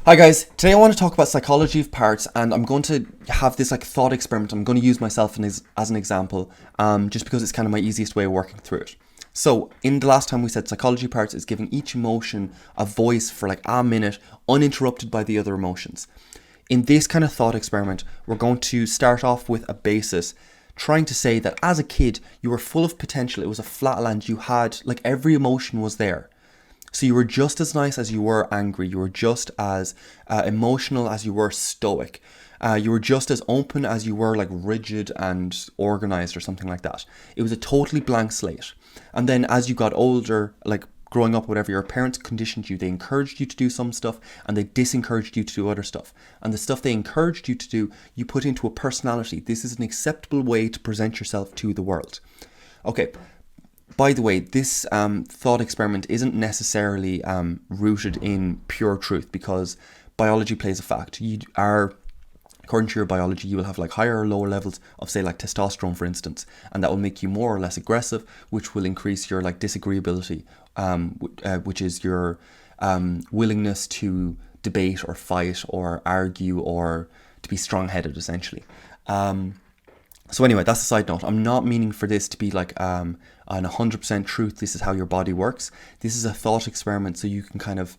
Hi guys, today I want to talk about psychology of parts, and I'm going to have this like thought experiment. I'm going to use myself as an example, just because it's kind of my easiest way of working through it. So in the last time we said psychology of parts is giving each emotion a voice for like a minute, uninterrupted by the other emotions. In this kind of thought experiment, we're going to start off with a basis, trying to say that as a kid you were full of potential. It was a flatland. You had like every emotion was there. So you were just as nice as you were angry. You were just as emotional as you were stoic. You were just as open as you were like rigid and organized or something like that. It was a totally blank slate. And then as you got older, like growing up, whatever, your parents conditioned you. They encouraged you to do some stuff and they disencouraged you to do other stuff. And the stuff they encouraged you to do, you put into a personality. This is an acceptable way to present yourself to the world. Okay. By the way, this thought experiment isn't necessarily rooted in pure truth, because biology plays a fact. According to your biology, you will have like higher or lower levels of, say, like testosterone, for instance, and that will make you more or less aggressive, which will increase your like disagreeability, which is your willingness to debate or fight or argue or to be strong-headed, essentially. So anyway, that's a side note. I'm not meaning for this to be like an 100% truth. This is how your body works. This is a thought experiment, so you can kind of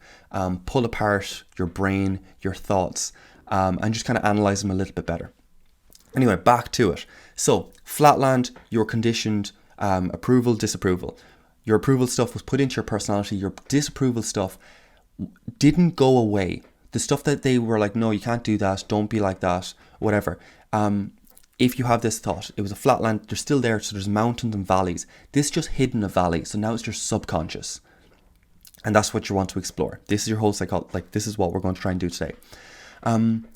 pull apart your brain, your thoughts, and just kind of analyze them a little bit better. Anyway, back to it. So flatland, you're conditioned approval, disapproval. Your approval stuff was put into your personality. Your disapproval stuff didn't go away. The stuff that they were like, no, you can't do that. Don't be like that. Whatever. If you have this thought, it was a flatland, they're still there, so there's mountains and valleys. This just hid in a valley, so now it's your subconscious. And that's what you want to explore. This is your whole psychology, like this is what we're going to try and do today. And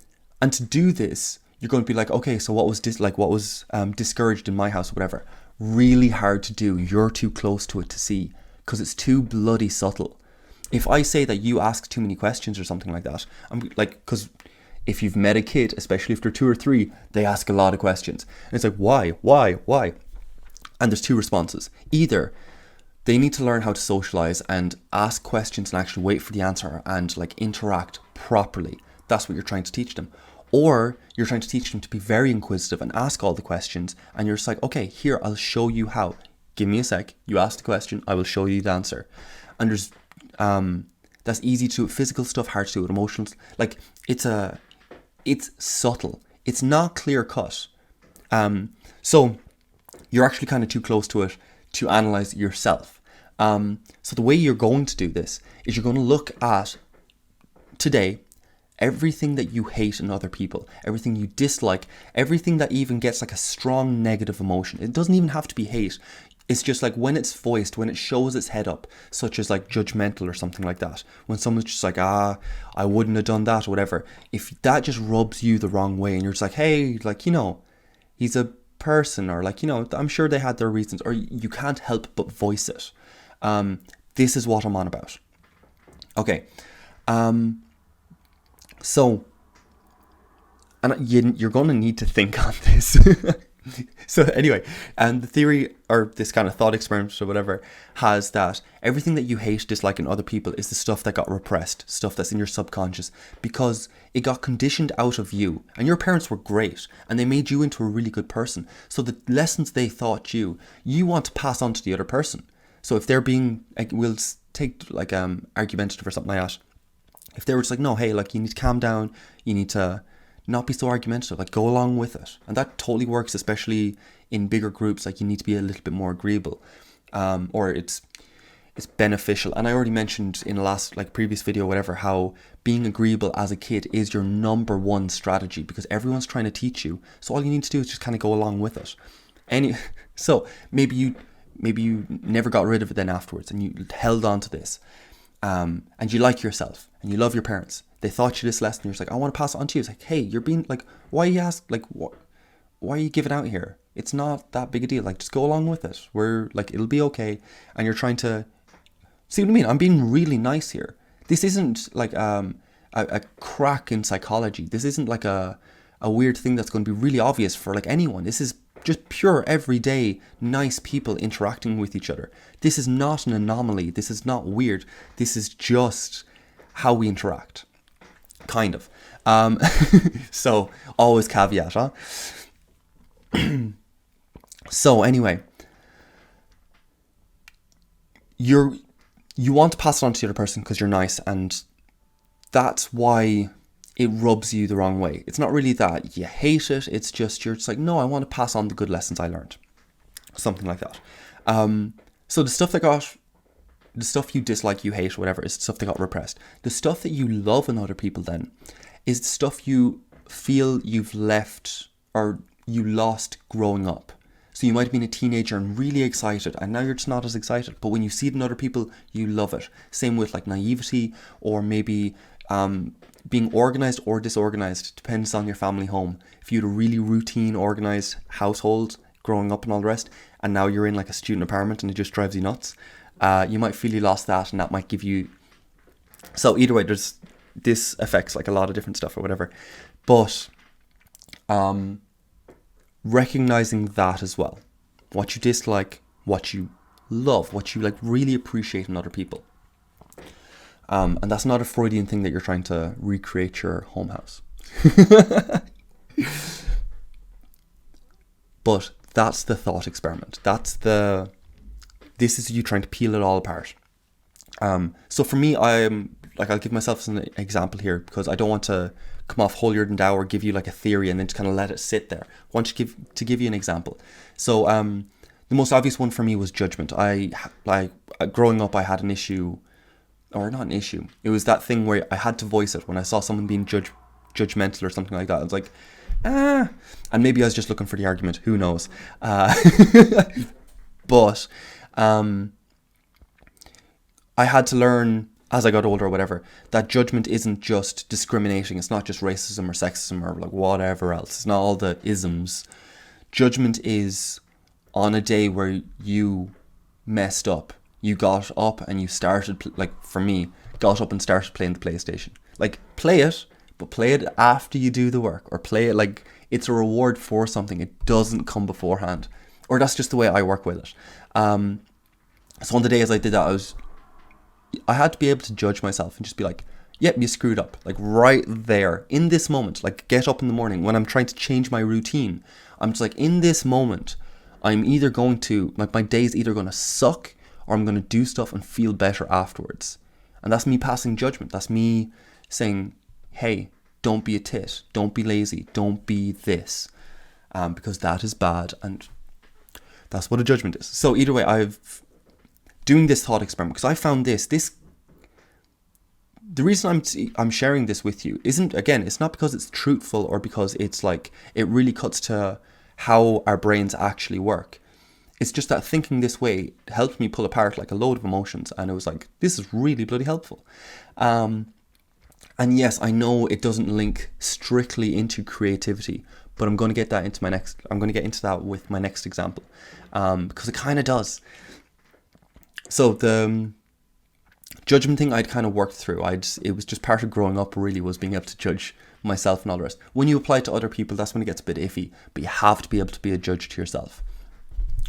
to do this, you're going to be like, okay, so what was discouraged in my house or whatever? Really hard to do. You're too close to it to see, because it's too bloody subtle. If I say that you ask too many questions or something like that, I'm like, because if you've met a kid, especially if they're 2 or 3, they ask a lot of questions. And it's like, why? And there's two responses. Either they need to learn how to socialize and ask questions and actually wait for the answer and like interact properly. That's what you're trying to teach them. Or you're trying to teach them to be very inquisitive and ask all the questions. And you're just like, okay, here, I'll show you how. Give me a sec. You ask the question, I will show you the answer. And there's, that's easy to do. Physical stuff, hard to do with emotions. Like it's subtle. It's not clear cut. So you're actually kind of too close to it to analyze yourself. So the way you're going to do this is you're going to look at today everything that you hate in other people, everything you dislike, everything that even gets like a strong negative emotion. It doesn't even have to be hate. It's just like when it's voiced, when it shows its head up, such as like judgmental or something like that. When someone's just like, I wouldn't have done that or whatever. If that just rubs you the wrong way and you're just like, hey, like, he's a person, or like, I'm sure they had their reasons, or you can't help but voice it. This is what I'm on about. Okay. So, and you're going to need to think on this. So anyway, and the theory, or this kind of thought experiment or whatever, has that everything that you hate, dislike in other people is the stuff that got repressed, stuff that's in your subconscious, because it got conditioned out of you. And your parents were great, and they made you into a really good person. So the lessons they taught you want to pass on to the other person. So if they're being, like, we'll take like argumentative or something like that. If they were just like, no, hey, like, you need to calm down, you need to not be so argumentative, like go along with it. And that totally works, especially in bigger groups. Like you need to be a little bit more agreeable, or it's beneficial. And I already mentioned in the last like previous video, whatever, how being agreeable as a kid is your number one strategy, because everyone's trying to teach you. So all you need to do is just kind of go along with it. So maybe you never got rid of it then afterwards, and you held on to this. And you like yourself and you love your parents. They taught you this lesson. You're just like, I want to pass it on to you. It's like, hey, you're being like, why are you giving out here? It's not that big a deal. Like, just go along with it. We're like, it'll be okay. And you're trying to see what I mean. I'm being really nice here. This isn't like a crack in psychology. This isn't like a weird thing that's going to be really obvious for like anyone. This is just pure everyday nice people interacting with each other. This is not an anomaly. This is not weird. This is just how we interact. kind of. So always caveat, huh? So anyway, you want to pass it on to the other person because you're nice, and that's why it rubs you the wrong way. It's not really that you hate it, it's just you're just like, no, I want to pass on the good lessons I learned. Something like that. So the stuff you dislike, you hate, whatever, is the stuff that got repressed. The stuff that you love in other people then is the stuff you feel you've left or you lost growing up. So you might have been a teenager and really excited, and now you're just not as excited. But when you see it in other people, you love it. Same with like naivety, or maybe being organised or disorganised, depends on your family home. If you had a really routine, organised household growing up and all the rest, and now you're in like a student apartment and it just drives you nuts, you might feel you lost that, and that might give you... So either way, this affects like a lot of different stuff or whatever. But recognizing that as well, what you dislike, what you love, what you like really appreciate in other people, and that's not a Freudian thing that you're trying to recreate your home house. But that's the thought experiment. This is you trying to peel it all apart. So for me, I'll give myself an example here because I don't want to come off holier than thou or give you like a theory and then just kind of let it sit there. I want to give you an example. So the most obvious one for me was judgment. Growing up, I had an issue, or not an issue. It was that thing where I had to voice it when I saw someone being judgmental or something like that. I was like, and maybe I was just looking for the argument. Who knows? But I had to learn as I got older or whatever, that judgment isn't just discriminating. It's not just racism or sexism or like whatever else. It's not all the isms. Judgment is on a day where you messed up. You got up and you started, for me, got up and started playing the PlayStation. Like, play it, but play it after you do the work. Or play it like it's a reward for something. It doesn't come beforehand. Or that's just the way I work with it. So on the day as I did that, I had to be able to judge myself and just be like, yep, you screwed up. Like right there, in this moment, like get up in the morning when I'm trying to change my routine. I'm just like, in this moment, I'm either going to, like my day's either going to suck or I'm going to do stuff and feel better afterwards. And that's me passing judgment. That's me saying, hey, don't be a tit. Don't be lazy. Don't be this. Because that is bad. And that's what a judgment is. So either way, doing this thought experiment, because I found this the reason I'm sharing this with you isn't, again, it's not because it's truthful or because it's like it really cuts to how our brains actually work. It's just that thinking this way helped me pull apart like a load of emotions, and it was like, this is really bloody helpful. And yes, I know it doesn't link strictly into creativity, but I'm going to get into that with my next example, because it kind of does. So the judgment thing I'd kind of worked through. It was just part of growing up, really, was being able to judge myself and all the rest. When you apply it to other people, that's when it gets a bit iffy, but you have to be able to be a judge to yourself.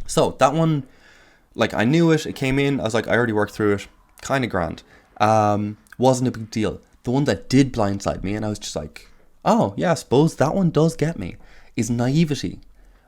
So that one, like, I knew it came in, I was like, I already worked through it, kind of grand. Wasn't a big deal. The one that did blindside me, and I was just like, oh yeah, I suppose that one does get me, is naivety.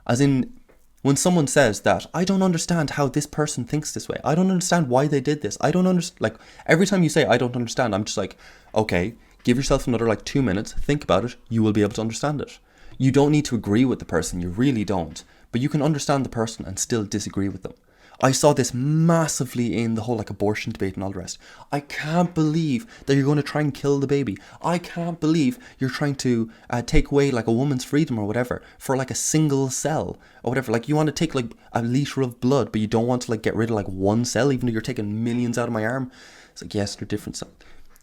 As in, when someone says that, I don't understand how this person thinks this way. I don't understand why they did this. I don't understand. Like, every time you say, I don't understand, I'm just like, okay, give yourself another 2 minutes, think about it, you will be able to understand it. You don't need to agree with the person, you really don't. But you can understand the person and still disagree with them. I saw this massively in the whole abortion debate and all the rest. I can't believe that you're going to try and kill the baby. I can't believe you're trying to take away a woman's freedom or whatever for a single cell or whatever. You want to take a litre of blood, but you don't want to get rid of one cell, even though you're taking millions out of my arm. It's yes, they're different cells.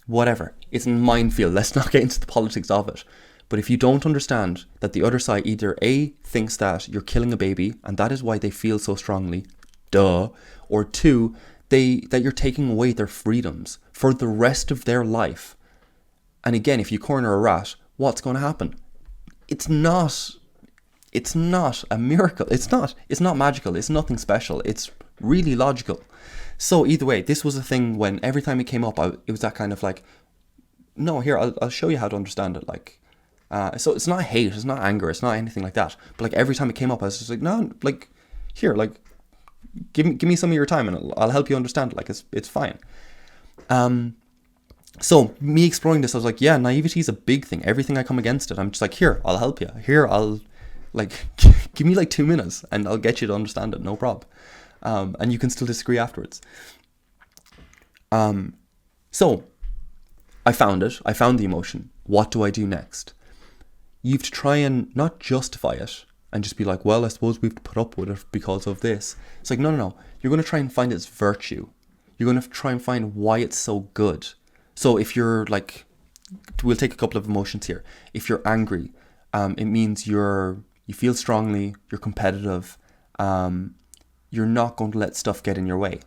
Whatever. It's a minefield. Let's not get into the politics of it. But if you don't understand that the other side either A, thinks that you're killing a baby, and that is why they feel so strongly, duh, or two, that you're taking away their freedoms for the rest of their life. And again, if you corner a rat, what's going to happen? It's not a miracle. It's not magical. It's nothing special. It's really logical. So either way, this was a thing when every time it came up, it was that kind of no, here, I'll show you how to understand it. Like, so it's not hate, it's not anger, it's not anything like that. But like every time it came up, I was just like, no, like, here, like, give me some of your time, and I'll help you understand it. Like, it's fine. So me exploring this, I was like, yeah, naivety is a big thing. Everything I come against it, I'm just like, here, I'll help you. Here, I'll like, give me like 2 minutes, and I'll get you to understand it, no problem. And you can still disagree afterwards. So I found it. I found the emotion. What do I do next? You have to try and not justify it and just be like, well, I suppose we have to put up with it because of this. It's like, no. You're going to try and find its virtue. You're going to try and find why it's so good. So if you're like, we'll take a couple of emotions here. If you're angry, it means you feel strongly, you're competitive, you're not going to let stuff get in your way.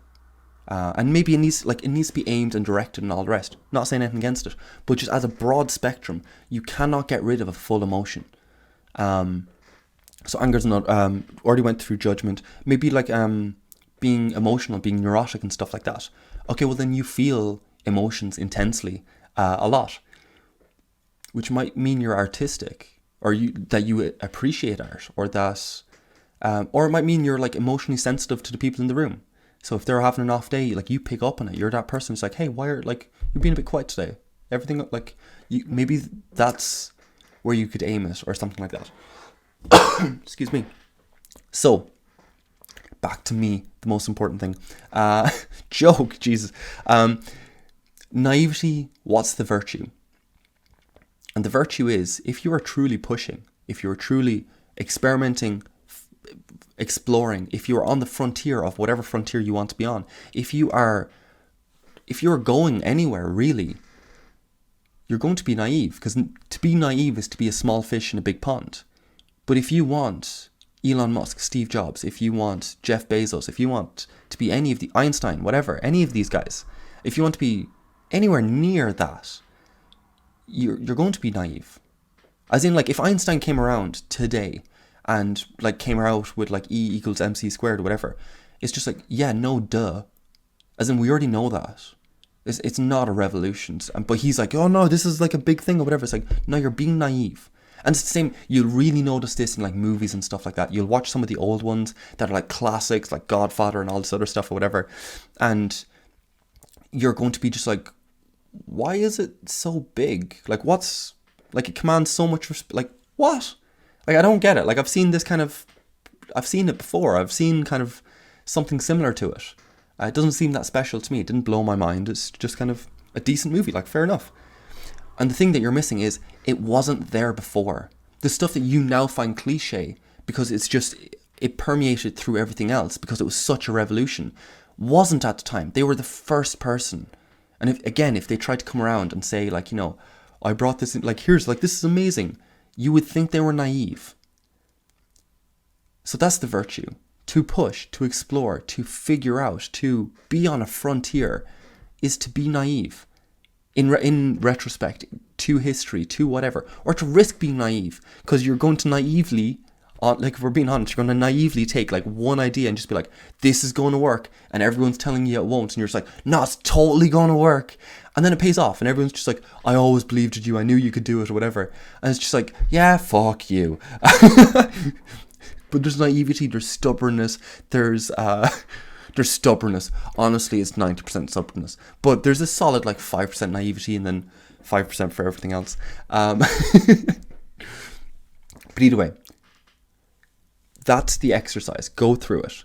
And maybe it needs to be aimed and directed and all the rest. Not saying anything against it, but just as a broad spectrum, you cannot get rid of a full emotion. So anger's not, already went through judgment. Maybe like being emotional, being neurotic and stuff like that. Okay, well then you feel emotions intensely a lot, which might mean you're artistic, or that you appreciate art, or that, or it might mean you're like emotionally sensitive to the people in the room. So if they're having an off day, like you pick up on it. You're that person who's like, hey, why are like you're being a bit quiet today? Everything like maybe that's where you could aim it or something like that. Excuse me. So back to me, the most important thing. Joke, Jesus. Naivety, what's the virtue? And the virtue is, if you are truly pushing, if you are truly experimenting, exploring, if you are on the frontier of whatever frontier you want to be on, if you are going anywhere really, you're going to be naive, because to be naive is to be a small fish in a big pond. But if you want Elon Musk, Steve Jobs, if you want Jeff Bezos, if you want to be any of the Einstein, whatever, any of these guys, if you want to be anywhere near that, you're going to be naive. As in, like, if Einstein came around today and like came out with like E equals MC squared or whatever, it's just like, yeah, no, duh. As in, we already know that. It's not a revolution. But he's like, oh no, this is like a big thing or whatever. It's like, no, you're being naive. And it's the same, you'll really notice this in like movies and stuff like that. You'll watch some of the old ones that are like classics, like Godfather and all this other stuff or whatever. And you're going to be just like, why is it so big? Like, what's, like, it commands so much respect. Like, what? Like, I don't get it. Like, I've seen it before. I've seen kind of something similar to it. It doesn't seem that special to me. It didn't blow my mind. It's just kind of a decent movie. Like, fair enough. And the thing that you're missing is it wasn't there before. The stuff that you now find cliche because it permeated through everything else because it was such a revolution, wasn't at the time. They were the first person. And if they tried to come around and say, like, I brought this in, like, here's, like, this is amazing, you would think they were naive. So that's the virtue. To push, to explore, to figure out, to be on a frontier is to be naive. In retrospect, to history, to whatever. Or to risk being naive. Because you're going to naively, like, if we're being honest, you're going to naively take like one idea and just be like, this is going to work. And everyone's telling you it won't. And you're just like, no, it's totally going to work. And then it pays off. And everyone's just like, I always believed in you. I knew you could do it or whatever. And it's just like, yeah, fuck you. But there's naivety, there's stubbornness, there's stubbornness. Honestly, it's 90% stubbornness. But there's a solid like 5% naivety and then 5% for everything else. But either way, that's the exercise. Go through it.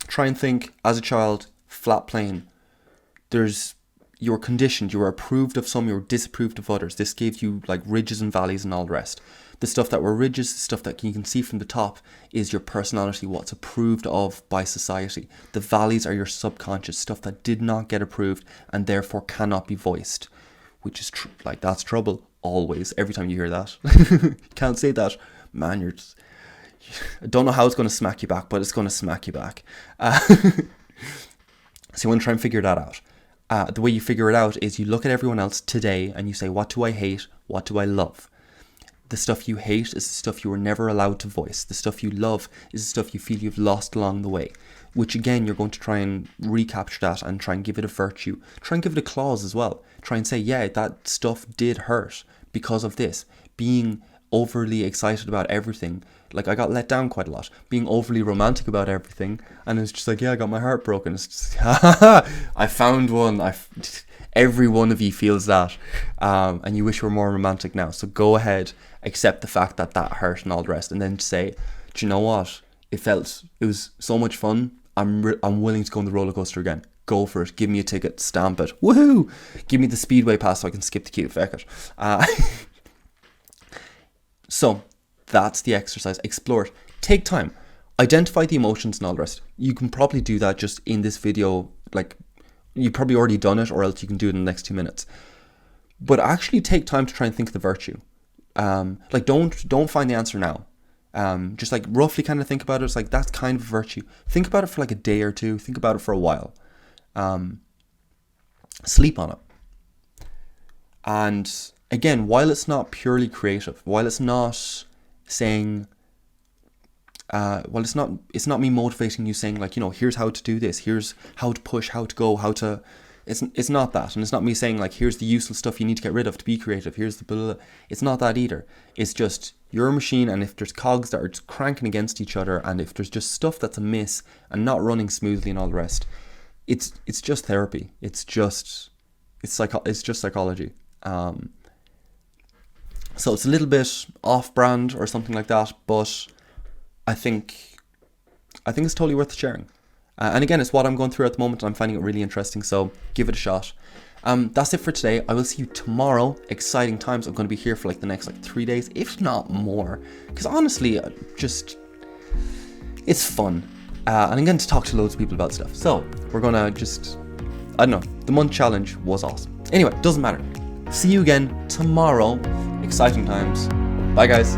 Try and think as a child, flat plane. You were conditioned, you were approved of some, you were disapproved of others. This gave you like ridges and valleys and all the rest. The stuff that were ridges, the stuff that you can see from the top is your personality, what's approved of by society. The valleys are your subconscious, stuff that did not get approved and therefore cannot be voiced, which is that's trouble always. Every time you hear that, you can't say that, man. I don't know how it's going to smack you back, but it's going to smack you back. So you want to try and figure that out. The way you figure it out is you look at everyone else today and you say, what do I hate? What do I love? The stuff you hate is the stuff you were never allowed to voice. The stuff you love is the stuff you feel you've lost along the way. Which again, you're going to try and recapture that and try and give it a virtue. Try and give it a clause as well. Try and say, yeah, that stuff did hurt because of this. Being overly excited about everything. Like, I got let down quite a lot. Being overly romantic about everything. And it's just like, yeah, I got my heart broken. It's just, I found one. Every one of you feels that. And you wish you were more romantic now. So go ahead, accept the fact that hurt and all the rest. And then say, do you know what? It was so much fun. I'm willing to go on the roller coaster again. Go for it. Give me a ticket. Stamp it. Woohoo! Give me the speedway pass so I can skip the queue. Feck it. So that's the exercise. Explore it. Take time. Identify the emotions and all the rest. You can probably do that just in this video. Like, you've probably already done it, or else you can do it in the next 2 minutes. But actually take time to try and think of the virtue. Like, don't find the answer now. Just like roughly kind of think about it. It's like, that's kind of a virtue. Think about it for like a day or two. Think about it for a while. Sleep on it. And again, while it's not purely creative, while it's not saying, it's not me motivating you saying like, here's how to do this, here's how to push, how to go, it's not that. And it's not me saying like, here's the useless stuff you need to get rid of to be creative, here's the blah, blah. It's not that either. It's just, you're a machine, and if there's cogs that are just cranking against each other, and if there's just stuff that's amiss and not running smoothly and all the rest, it's just therapy. It's just psychology. So it's a little bit off-brand or something like that, but I think it's totally worth sharing. And again, it's what I'm going through at the moment, and I'm finding it really interesting, so give it a shot. That's it for today. I will see you tomorrow. Exciting times. I'm going to be here for like the next 3 days, if not more, because honestly, it's fun. And I'm going to talk to loads of people about stuff. So we're going to the month challenge was awesome. Anyway, doesn't matter. See you again tomorrow. Exciting times. Bye, guys.